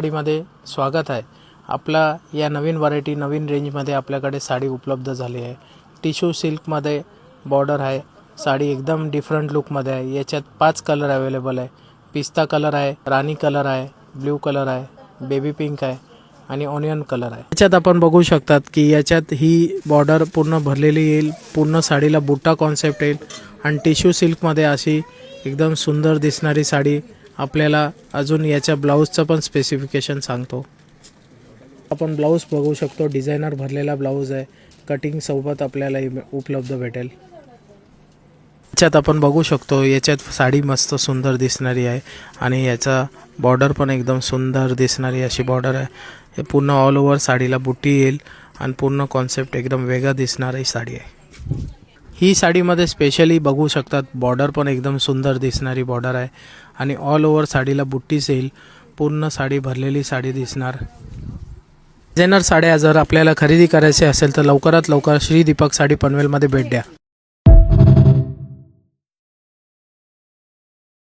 साडीमध्ये स्वागत आहे। आपला या नवीन व्हरायटी नवीन रेंजमध्ये आपल्याकडे साडी उपलब्ध झाली आहे। टिश्यू सिल्कमध्ये बॉर्डर आहे। साडी एकदम डिफरंट लुकमध्ये आहे। याच्यात 5 कलर अवेलेबल आहे। पिस्ता कलर आहे, राणी कलर आहे, ब्ल्यू कलर आहे, बेबी पिंक आहे आणि ऑनियन कलर आहे। याच्यात आपण बघू शकतात की याच्यात ही बॉर्डर पूर्ण भरलेली येईल। पूर्ण साडीला बुट्टा कॉन्सेप्ट येईल आणि टिश्यू सिल्कमध्ये अशी एकदम सुंदर दिसणारी साडी आपल्याला अजून याच्या ब्लाऊजचं पण स्पेसिफिकेशन सांगतो। आपण ब्लाऊज बघू शकतो, डिझायनर भरलेला ब्लाऊज आहे। कटिंग सोबत आपल्याला उपलब्ध भेटेल। याच्यात आपण बघू शकतो, याच्यात साडी मस्त सुंदर दिसणारी आहे आणि याचा बॉर्डर पण एकदम सुंदर दिसणारी अशी बॉर्डर आहे। हे पूर्ण ऑल ओव्हर साडीला बुट्टी येईल आणि पूर्ण कॉन्सेप्ट एकदम वेगळा दिसणारी साडी आहे। ही साडीमध्ये स्पेशली बघू शकतात, बॉर्डर पण एकदम सुंदर दिसणारी बॉर्डर आहे आणि ऑल ओव्हर साडीला बुट्टीच येईल। पूर्ण साडी भरलेली साडी दिसणार। डिझायनर साड्या जर आपल्याला खरेदी करायची असेल तर लवकरात लवकर श्री दीपक साडी पनवेलमध्ये भेट द्या।